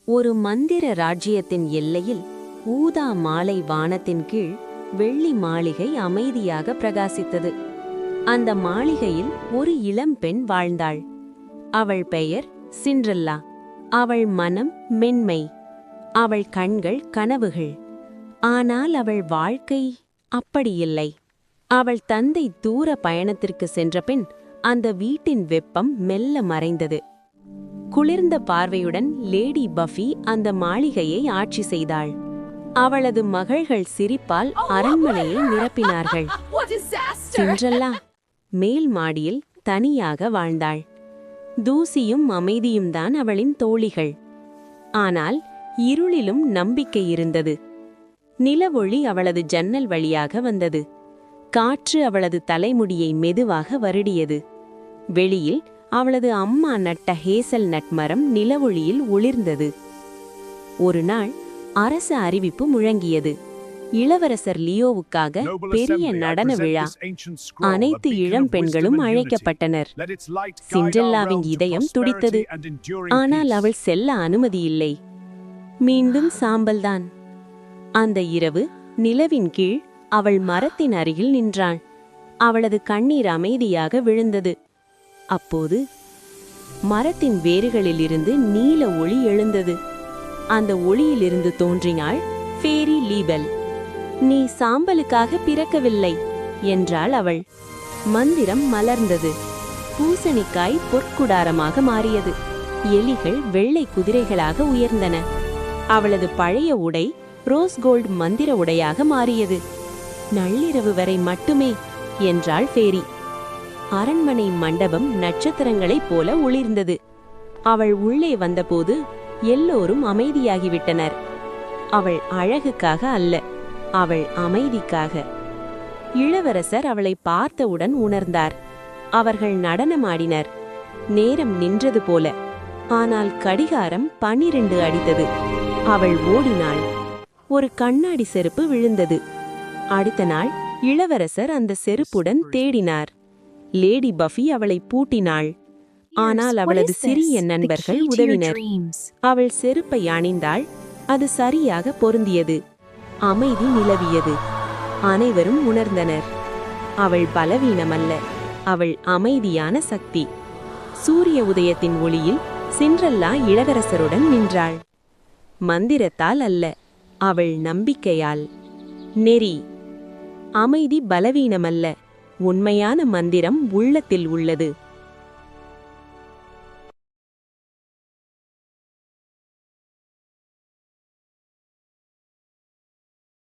ஒரு மந்திர ராஜ்யத்தின் எல்லையில் ஊதா மாலை வானத்தின் கீழ் வெள்ளி மாளிகை அமைதியாக பிரகாசித்தது. அந்த மாளிகையில் ஒரு இளம்பெண் வாழ்ந்தாள். அவள் பெயர் சிண்ட்ரெல்லா. அவள் மனம் மென்மை, அவள் கண்கள் கனவுகள். ஆனால் அவள் வாழ்க்கை அப்படியில்லை. அவள் தந்தை தூர பயணத்திற்கு சென்றபின் அந்த வீட்டின் வெப்பம் மெல்ல மறைந்தது. குளிர்ந்த பார்வையுடன் லேடி பஃபி அந்த மாளிகையை ஆட்சி செய்தாள். அவளது மகள்கள் சிரிப்பால் அரண்மனையை நிரப்பினார்கள். சிண்ட்ரெல்லா மேல் மாடியில் தனியாக வாழ்ந்தாள். தூசியும் அமைதியும் தான் அவளின் தோழிகள். ஆனால் இருளிலும் நம்பிக்கை இருந்தது. நிலவொளி அவளது ஜன்னல் வழியாக வந்தது. காற்று அவளது தலைமுடியை மெதுவாக வருடியது. வெளியில் அவளது அம்மா நட்ட ஹேசல் நட் மரம் நிலவொளியில் ஒளிர்ந்தது. ஒரு நாள் அரச அறிவிப்பு முழங்கியது. இளவரசர் லியோவுக்காக பெரிய நடன விழா. அனைத்து இளம் பெண்களும் அழைக்கப்பட்டனர். சிண்ட்ரெல்லாவின் இதயம் துடித்தது. ஆனால் அவள் செல்ல அனுமதியில்லை. மீண்டும் சாம்பல்தான். அந்த இரவு நிலவின் கீழ் அவள் மரத்தின் அருகில் நின்றாள். அவளது கண்ணீர் அமைதியாக விழுந்தது. அப்போது மரத்தின் வேர்களிலிருந்து நீல ஒளி எழுந்தது. அந்த ஒளியிலிருந்து தோன்றினாள் ஃபேரி லீபெல். நீ சாம்பலுக்காக பிறக்கவில்லை என்றாள் அவள். மந்திரம் மலர்ந்தது. பூசணிக்காய் பொற்குடாரமாக மாறியது. எலிகள் வெள்ளை குதிரைகளாக உயர்ந்தன. அவளது பழைய உடை ரோஸ் கோல்ட் மந்திர உடையாக மாறியது. நள்ளிரவு வரை மட்டுமே என்றாள் ஃபேரி. அரண்மனை மண்டபம் நட்சத்திரங்களைப் போல ஒளிர்ந்தது. அவள் உள்ளே வந்தபோது எல்லோரும் அமைதியாகிவிட்டனர். அவள் அழகுக்காக அல்ல, அவள் அமைதிக்காக. இளவரசர் அவளை பார்த்தவுடன் உணர்ந்தார். அவர்கள் நடனமாடினர். நேரம் நின்றது போல. ஆனால் கடிகாரம் 12 அடித்தது. அவள் ஓடினாள். ஒரு கண்ணாடி செருப்பு விழுந்தது. அடுத்த நாள் இளவரசர் அந்த செருப்புடன் தேடினார். லேடி பஃபி அவளை பூட்டினாள். ஆனால் அவளது சிறிய நண்பர்கள் உதவினர். அவள் செருப்பை அணிந்தாள். அது சரியாக பொருந்தியது. அமைதி நிலவியது. அனைவரும் உணர்ந்தனர். அவள் பலவீனமல்ல, அவள் அமைதியான சக்தி. சூரிய உதயத்தின் ஒளியில் சிண்ட்ரெல்லா இளவரசருடன் நின்றாள். மந்திரத்தால் அல்ல, அவள் நம்பிக்கையால். நெறி. அமைதி பலவீனமல்ல, உண்மையான மந்திரம் உள்ளத்தில் உள்ளது.